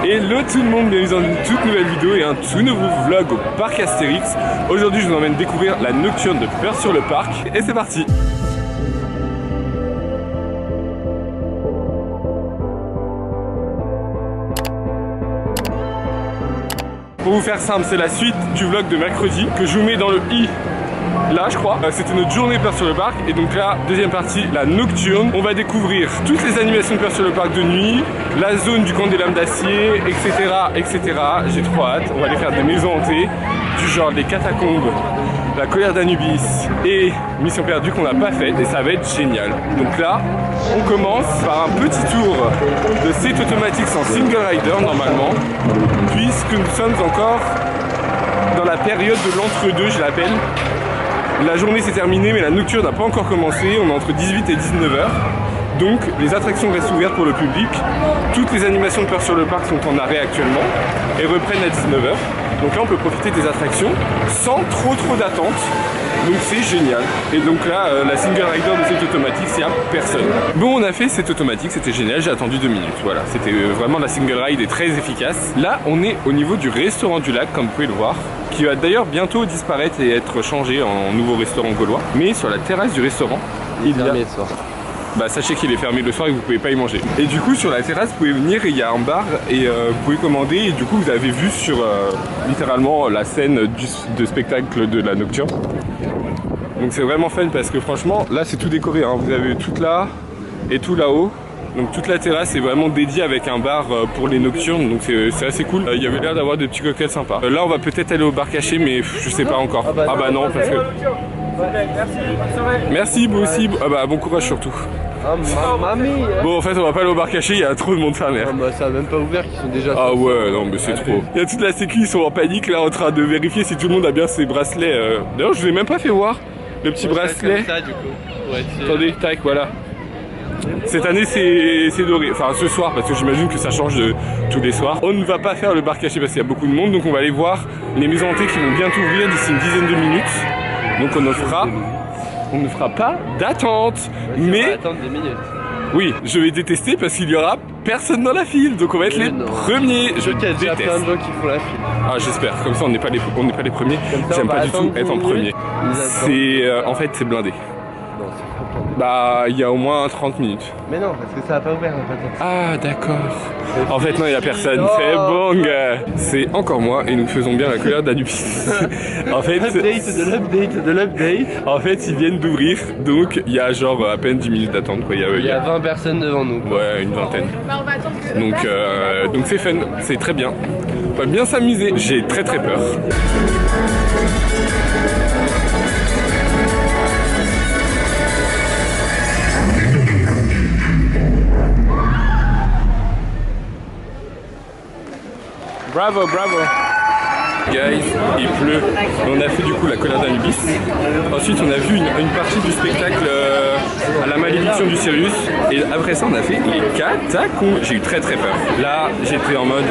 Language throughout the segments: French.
Hello tout le monde, bienvenue dans une toute nouvelle vidéo et un tout nouveau vlog au parc Astérix. Aujourd'hui je vous emmène découvrir la nocturne de Peur sur le parc et c'est parti. Pour vous faire simple, c'est la suite du vlog de mercredi que je vous mets dans le i. Là je crois, c'était notre journée Peur sur le parc et donc là, deuxième partie, la nocturne. On va découvrir toutes les animations de Peur sur le parc de nuit, la zone du camp des lames d'acier, etc. etc. J'ai trop hâte, on va aller faire des maisons hantées, du genre les catacombes, la colère d'Anubis et Mission perdue qu'on n'a pas faite et ça va être génial. Donc là, on commence par un petit tour de Seat Automatics en single rider normalement, puisque nous sommes encore dans la période de l'entre-deux, je l'appelle. La journée s'est terminée mais la nocturne n'a pas encore commencé, on est entre 18 et 19h. Donc les attractions restent ouvertes pour le public. Toutes les animations de Peur sur le parc sont en arrêt actuellement et reprennent à 19h. Donc là on peut profiter des attractions sans trop d'attente. Donc c'est génial. Et donc là la single rider de Seat Automatics, il n'y a personne. Bon, on a fait Seat Automatics, c'était génial, j'ai attendu 2 minutes. Voilà, c'était vraiment la single ride est très efficace. Là on est au niveau du restaurant du lac comme vous pouvez le voir, qui va d'ailleurs bientôt disparaître et être changé en nouveau restaurant gaulois. Mais sur la terrasse du restaurant, il y a... Bah sachez qu'il est fermé le soir et que vous pouvez pas y manger. Et du coup sur la terrasse vous pouvez venir, il y a un bar et vous pouvez commander et du coup vous avez vu sur littéralement la scène de spectacle de la nocturne. Donc c'est vraiment fun parce que franchement là c'est tout décoré, hein. Vous avez tout là et tout là-haut. Donc toute la terrasse est vraiment dédiée avec un bar pour les nocturnes, donc c'est assez cool. Il y avait l'air d'avoir des petits cocktails sympas. Là on va peut-être aller au bar caché mais je sais pas encore. Ah bah non parce que... Merci, bonne soirée. Merci, vous aussi. Ah bah bon courage surtout. Ah mamie. Bon en fait on va pas aller au bar caché, il y a trop de monde sa mère. Ah bah ça a même pas ouvert, qu'ils sont déjà... Ah ouais non mais c'est trop. Il y a toute la sécu, ils sont en panique là en train de vérifier si tout le monde a bien ses bracelets. D'ailleurs je vous ai même pas fait voir le petit bracelet. Comme ça, du coup. Ouais, attendez, tac, voilà. Cette année c'est doré, enfin ce soir parce que j'imagine que ça change de tous les soirs. On ne va pas faire le bar caché parce qu'il y a beaucoup de monde, donc on va aller voir les maisons hantées qui vont bientôt ouvrir d'ici une dizaine de minutes. Donc on ne fera pas d'attente, mais attendre des minutes. Oui, je vais détester parce qu'il y aura personne dans la file, donc on va être les premiers. Je déteste. Il y a plein de gens qui font la file. Ah j'espère, comme ça on n'est pas les premiers. J'aime pas du tout être en premier. C'est en fait c'est blindé. Non, c'est pas blindé. Bah il y a au moins 30 minutes. Mais non, parce que ça a pas ouvert en fait. Ah d'accord. En fait non il n'y a personne, c'est bon. C'est encore moi et nous faisons bien la colère d'Anubis. En fait de l'update. En fait ils viennent d'ouvrir, donc il y a genre à peine 10 minutes d'attente quoi. Il y a 20 personnes devant nous. Ouais, une vingtaine. Donc c'est fun, c'est très bien. On va bien s'amuser. J'ai très peur. Bravo, bravo. Guys, il pleut. On a fait du coup la colère d'Anubis. Ensuite on a vu une partie du spectacle à la malédiction du Sirius. Et après ça on a fait les catacombes. J'ai eu très peur. Là j'étais en mode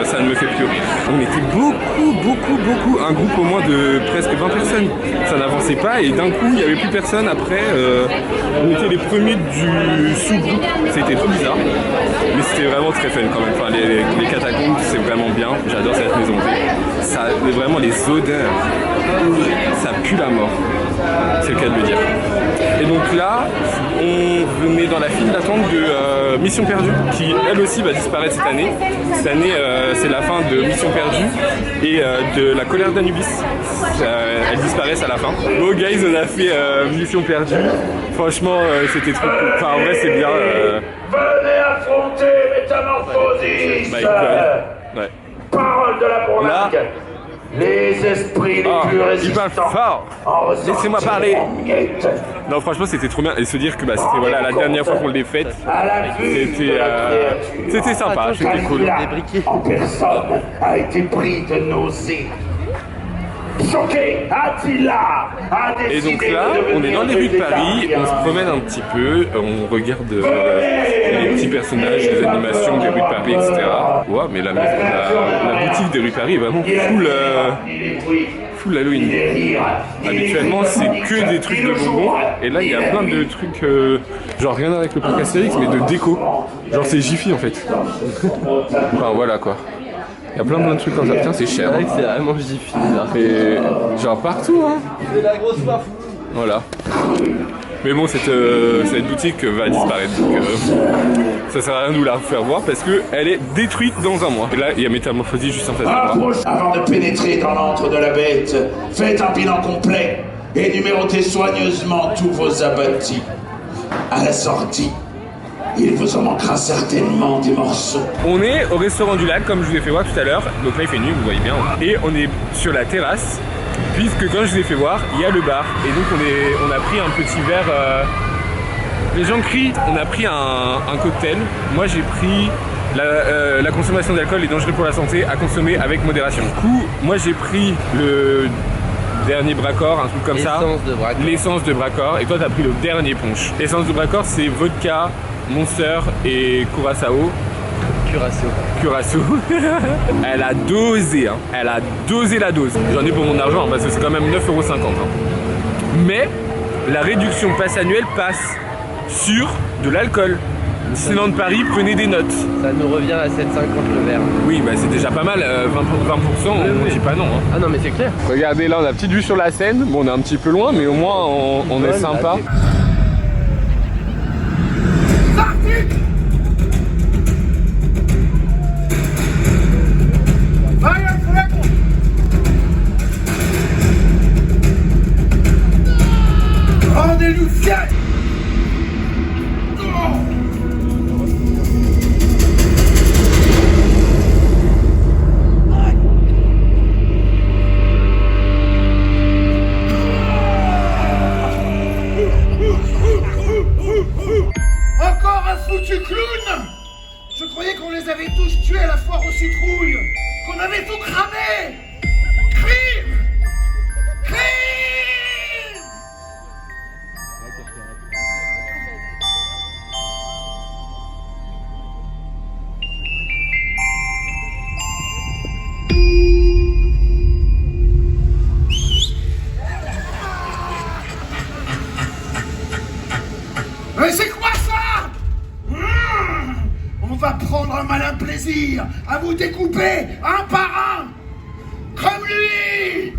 ça ne me fait plus rire. On était beaucoup, un groupe au moins de presque 20 personnes. Ça n'avançait pas et d'un coup il n'y avait plus personne. Après on était les premiers du sous-groupe. C'était trop bizarre. Mais c'était vraiment très fun quand même. Enfin, les catacombes c'est vraiment bien. J'adore cette maison. Ça, vraiment les odeurs, ça pue la mort, c'est le cas de le dire. Et donc là, on venait dans la file d'attente de Mission perdue, qui elle aussi va disparaître cette année. Cette année, c'est la fin de Mission perdue et de la colère d'Anubis. Elles disparaissent à la fin. Bon guys, on a fait Mission perdue. Franchement, c'était trop cool. Enfin, en vrai, c'est bien. Venez affronter Métamorphosis. Ouais. Parole de la bourlingue. Là. Les esprits les plus résistants. Il parle fort. Laissez-moi parler. Non franchement c'était trop bien et se dire que bah, c'était voilà la dernière fois qu'on l'ait faite. C'était sympa, c'était cool. En personne a été pris de nausée. Choqué, Attila a décidé. Et donc là, on est dans les rues de Paris, on se promène un petit peu, on regarde les petits personnages, les animations des rues de Paris, etc. Ouais, mais la boutique des rues de Paris est vraiment full Halloween. Habituellement, c'est que des trucs de bonbons. Et là, il y a plein de trucs, genre rien avec le parc Astérix, mais de déco. Genre, c'est Jiffy en fait. Enfin, voilà quoi. Il y a plein de trucs comme ça. Putain, c'est cher. C'est vrai que c'est vraiment Jiffy là. Et genre partout, hein. C'est la grosse soif. Voilà. Mais bon, cette boutique va disparaître, donc ça sert à rien de vous la faire voir parce qu'elle est détruite dans un mois. Et là, il y a Métamorphosis juste en face de moi. Avant de pénétrer dans l'antre de la bête, faites un bilan complet et numérotez soigneusement tous vos abattis. À la sortie, il vous en manquera certainement des morceaux. On est au restaurant du lac, comme je vous ai fait voir tout à l'heure. Donc là, il fait nuit, vous voyez bien. Et on est sur la terrasse. Puisque comme je vous ai fait voir, il y a le bar. Et donc on a pris un petit verre. Les gens crient, on a pris un cocktail. Moi j'ai pris la consommation d'alcool est dangereuse pour la santé, à consommer avec modération. Du coup, moi j'ai pris le dernier Bracor, un truc comme ça. L'essence de Bracor. Et toi t'as pris le dernier punch. L'essence de Bracor c'est vodka, Monster et Curaçao. Curaçao. Elle a dosé, hein. Elle a dosé la dose. J'en ai pour mon argent, hein, parce que c'est quand même 9,50 €. Hein. Mais la réduction passe annuelle passe sur de l'alcool. Disneyland Paris, prenez des notes. Ça nous revient à 7,50 le verre. Oui, bah c'est déjà pas mal. 20%, on dit pas non. Hein. Ah non, mais c'est clair. Regardez, là on a petite vue sur la Seine. Bon, on est un petit peu loin, mais au moins on est sympa. Rendez-nous fiers. Encore un foutu clown! Je croyais qu'on les avait tous tués à la foire aux citrouilles, qu'on avait tout cramé! Crime! Crime! Mais c'est quoi ça? On va prendre un malin plaisir à vous découper un par un, comme lui.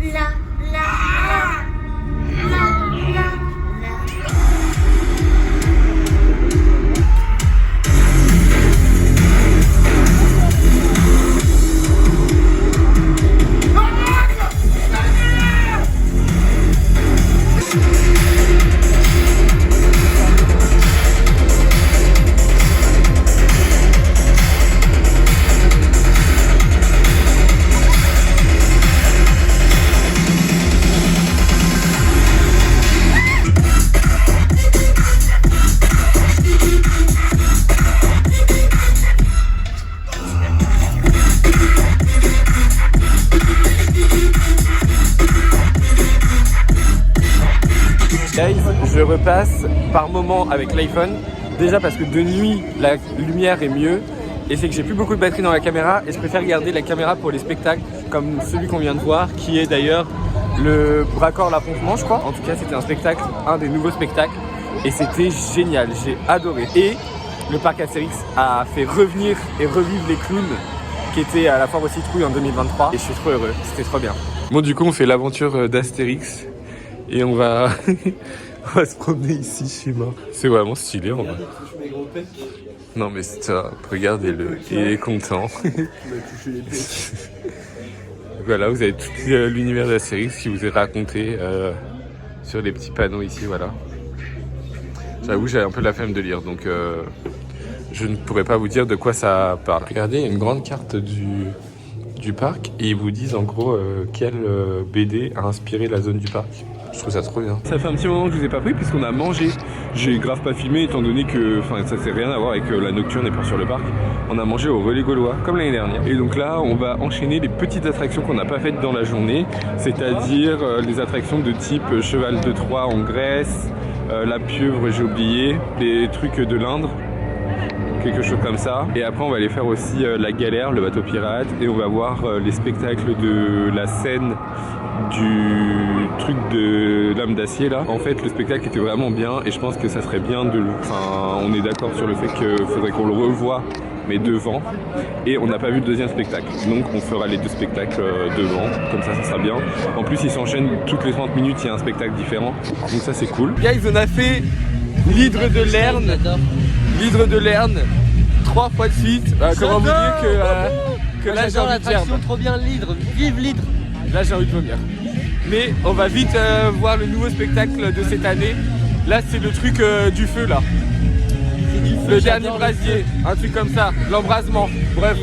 Je repasse par moment avec l'iPhone, déjà parce que de nuit la lumière est mieux et c'est que j'ai plus beaucoup de batterie dans la caméra et je préfère garder la caméra pour les spectacles comme celui qu'on vient de voir qui est d'ailleurs le Bracor La Pontement je crois. En tout cas c'était un spectacle, un des nouveaux spectacles et c'était génial, j'ai adoré. Et le parc Astérix a fait revenir et revivre les clowns qui étaient à la foire aux citrouilles en 2023 et je suis trop heureux, c'était trop bien. Bon du coup on fait l'aventure d'Astérix et on va... on va se promener ici, je suis mort. C'est vraiment stylé en vrai. Non mais stop, regardez-le, il est content. Voilà, vous avez tout l'univers d'Astérix qui vous est raconté sur les petits panneaux ici, voilà. J'avoue, j'ai un peu la flemme de lire, donc je ne pourrais pas vous dire de quoi ça parle. Regardez, il y a une grande carte du parc et ils vous disent en gros quelle BD a inspiré la zone du parc. Je trouve ça trop bien. Ça fait un petit moment que je vous ai pas pris puisqu'on a mangé. J'ai grave pas filmé étant donné que ça c'est rien à voir avec la nocturne et pas sur le parc. On a mangé au Relais Gaulois comme l'année dernière. Et donc là on va enchaîner les petites attractions qu'on n'a pas faites dans la journée. C'est-à-dire les attractions de type cheval de Troie en Grèce, la pieuvre j'ai oublié, les trucs de l'Indre. quelque chose comme ça. Et après on va aller faire aussi la galère, le bateau pirate, et on va voir les spectacles de la scène du truc de l'âme d'acier là. En fait le spectacle était vraiment bien et je pense que ça serait bien de le... Enfin on est d'accord sur le fait qu'il faudrait qu'on le revoie mais devant, et on n'a pas vu le deuxième spectacle, donc on fera les deux spectacles devant, comme ça sera bien. En plus ils s'enchaînent toutes les 30 minutes, il y a un spectacle différent, donc ça c'est cool. Guys, on a fait l'hydre de Lerne, 3 fois de suite. Comment vous dire que là j'ai envie de faire trop bien l'hydre, vive l'hydre. Là j'ai envie de vomir. Mais on va vite voir le nouveau spectacle de cette année. Là c'est le truc du feu là. Le dernier brasier, un truc comme ça, l'embrasement, bref.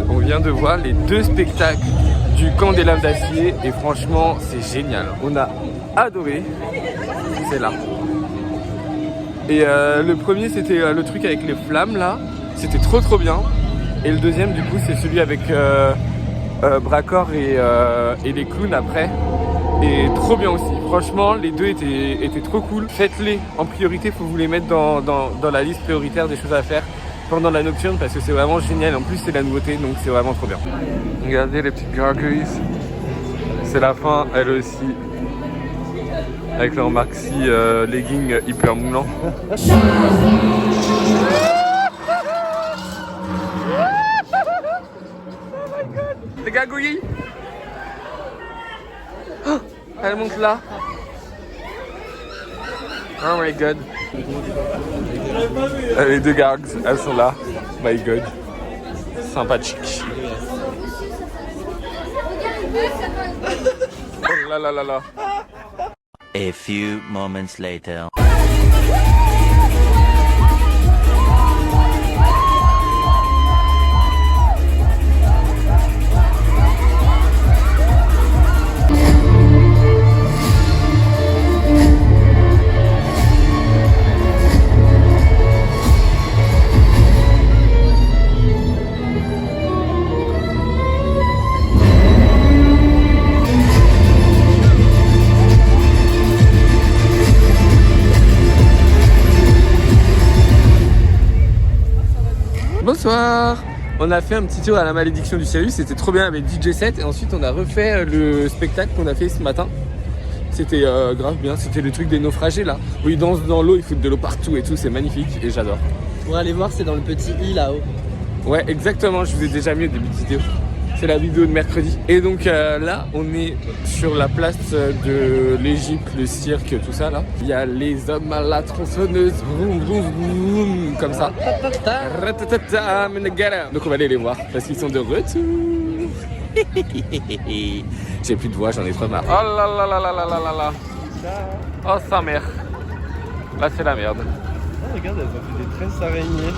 On vient de voir les deux spectacles du camp des lames d'acier et franchement c'est génial, on a adoré, c'est là. Et le premier c'était le truc avec les flammes là, c'était trop bien. Et le deuxième du coup c'est celui avec Bracor et les clowns après. Et trop bien aussi, franchement les deux étaient trop cool. Faites-les en priorité, il faut vous les mettre dans la liste prioritaire des choses à faire pendant la nocturne parce que c'est vraiment génial. En plus c'est la nouveauté, donc c'est vraiment trop bien. Regardez les petites gargouilles, c'est la fin elle aussi, avec leur maxi legging hyper moulant. Les gargouilles, oh, elle monte là. Oh my god. Les deux gargs, elles sont là. My god. Sympathique. Oh là là là là. A few moments later. Bonsoir. On a fait un petit tour à la malédiction du Sirius, c'était trop bien avec DJ set et ensuite on a refait le spectacle qu'on a fait ce matin. C'était grave bien, c'était le truc des naufragés là, où ils dansent dans l'eau, ils foutent de l'eau partout et tout, c'est magnifique et j'adore. Pour aller voir, c'est dans le petit i là-haut. Ouais exactement, je vous ai déjà mis au début de vidéo. C'est la vidéo de mercredi. Et donc là, on est sur la place de l'Égypte, le cirque, tout ça là. Il y a les hommes à la tronçonneuse, vroom, vroom, vroom, comme ça. Donc on va aller les voir parce qu'ils sont de retour. J'ai plus de voix, j'en ai trop marre. Oh là là là là là là là là. Oh sa mère. Là c'est la merde. Oh, regarde, elles ont fait des tresses araignées.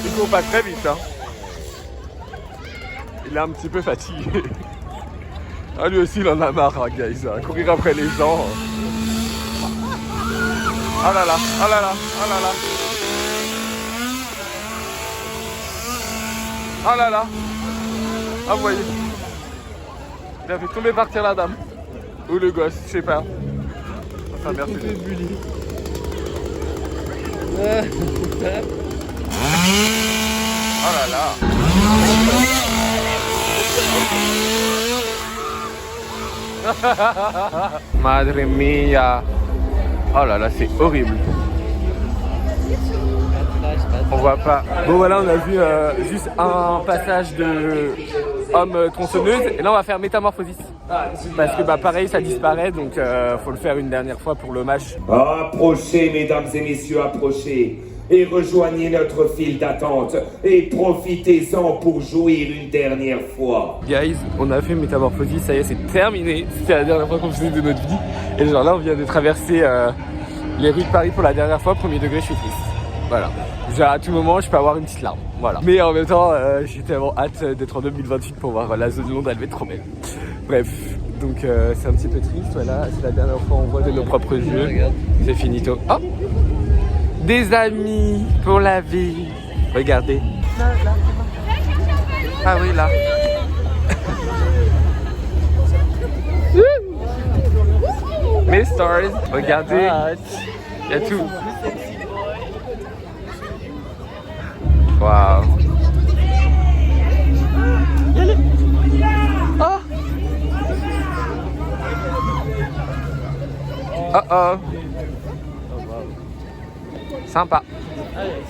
Il court pas très vite hein. Il est un petit peu fatigué. Ah lui aussi il en a marre hein, guys, hein. Courir après les gens. Oh là là, oh là là, oh là là. Oh là là. Ah vous voyez. Il a fait tomber par terre la dame. Ou le gosse, je sais pas. Enfin merci. Oh là là. Madre mia. Oh là là, c'est horrible. On voit pas. Bon voilà, on a vu juste un passage de homme tronçonneuse et là on va faire métamorphosis. Parce que bah pareil ça disparaît donc faut le faire une dernière fois pour l'hommage. Approchez mesdames et messieurs, approchez et rejoignez notre file d'attente et profitez-en pour jouir une dernière fois. Guys, on a fait métamorphosis, ça y est c'est terminé. C'était la dernière fois qu'on faisait de notre vie. Et genre là on vient de traverser les rues de Paris pour la dernière fois, premier degré je suis triste. Voilà. Genre à tout moment je peux avoir une petite larme. Voilà. Mais en même temps j'ai tellement hâte d'être en 2028 pour voir la zone de Londres, elle va être trop belle. Bref, donc c'est un petit peu triste, voilà, c'est la dernière fois on voit de nos propres yeux. C'est finito. Oh, des amis pour la vie. Regardez. Ah oui là. Mes stars, regardez. Il y a tout. Waouh. Oh. Oh oh. Sympa.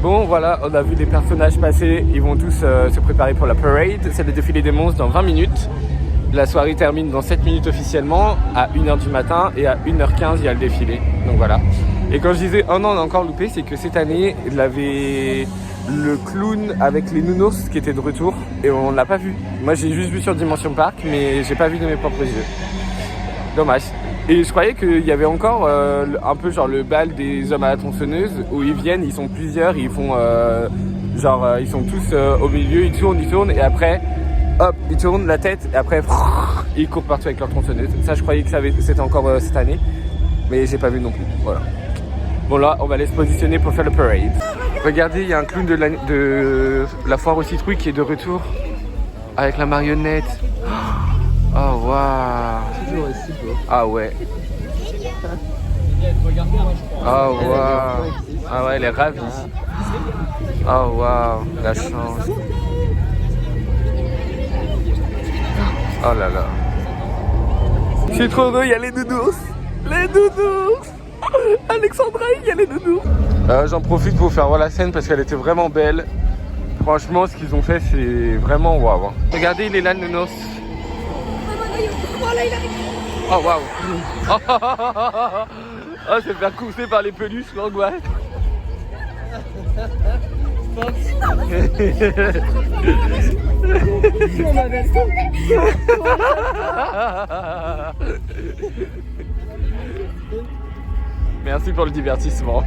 Bon voilà, on a vu les personnages passer, ils vont tous se préparer pour la parade, c'est le défilé des monstres dans 20 minutes. La soirée termine dans 7 minutes officiellement, à 1h du matin et à 1h15 il y a le défilé. Donc voilà. Et quand je disais oh non on a encore loupé, c'est que cette année il avait le clown avec les nounours qui était de retour et on l'a pas vu. Moi j'ai juste vu sur Dimension Park mais j'ai pas vu de mes propres yeux. Dommage. Et je croyais qu'il y avait encore un peu genre le bal des hommes à la tronçonneuse où ils viennent, ils sont plusieurs, ils font ils sont tous au milieu, ils tournent et après hop, ils tournent la tête et après ils courent partout avec leur tronçonneuse. Ça je croyais que c'était encore cette année mais j'ai pas vu non plus. Voilà. Bon là on va aller se positionner pour faire le parade. Regardez, il y a un clown de la foire aux citrouilles qui est de retour avec la marionnette. Oh waouh. Ah ouais. Oh waouh. Ah ouais, elle est ravie. Oh waouh, la chance. Oh là là. Je suis trop heureux, il y a les nounours. Les nounours. Alexandra, il y a les nounours. J'en profite pour vous faire voir la scène parce qu'elle était vraiment belle. Franchement, ce qu'ils ont fait, c'est vraiment waouh. Regardez, il est là, le nounours. Oh waouh. Oh, se faire courser par les peluches, l'angoisse. Merci pour le divertissement.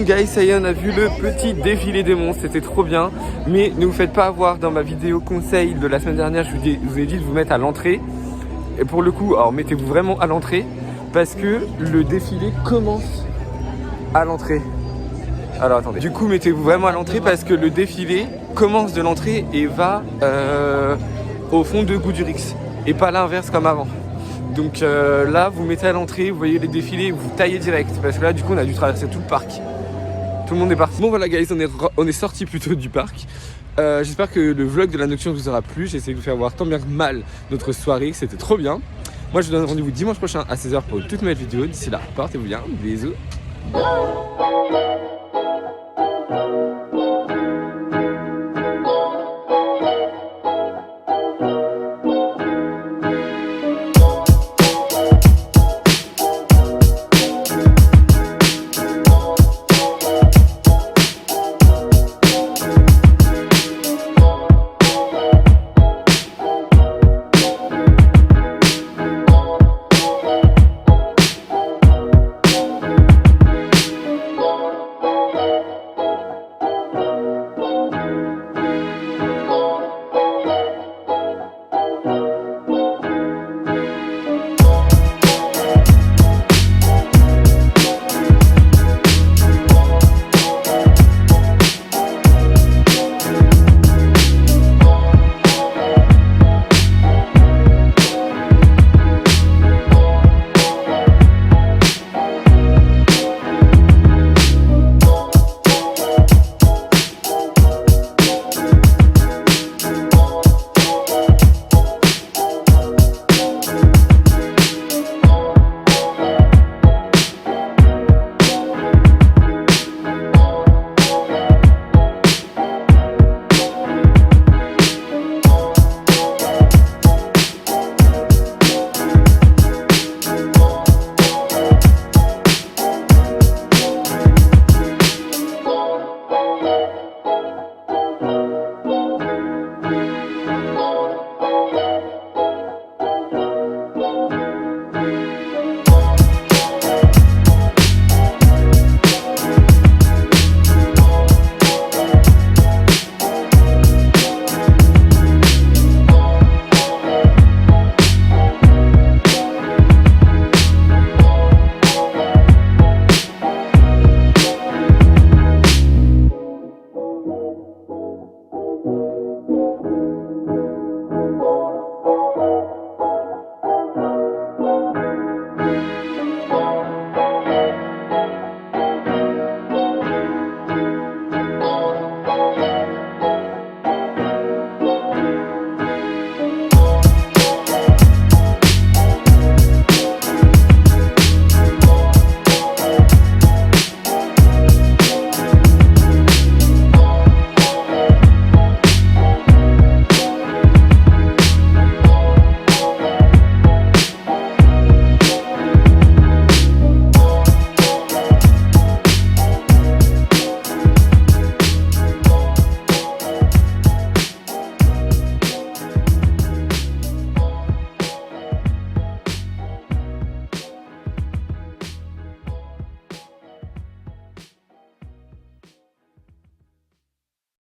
Guys, ça y est, on a vu le petit défilé des monstres, c'était trop bien. Mais ne vous faites pas avoir, dans ma vidéo conseil de la semaine dernière, je vous ai dit de vous mettre à l'entrée. Et pour le coup, alors mettez-vous vraiment à l'entrée parce que le défilé commence à l'entrée. Alors attendez, du coup mettez-vous vraiment à l'entrée parce que le défilé commence de l'entrée et va au fond de Goudurix et pas l'inverse comme avant. Donc là, vous mettez à l'entrée, vous voyez les défilés, vous taillez direct parce que là, du coup, on a dû traverser tout le parc. Tout le monde est parti. Bon voilà guys, on est sorti plutôt du parc J'espère que le vlog de la nocturne vous aura plu. J'ai essayé de vous faire voir tant bien que mal notre soirée, c'était trop bien. Moi je vous donne rendez-vous dimanche prochain à 16h pour une toute nouvelle vidéo. D'ici là, portez-vous bien, bisous.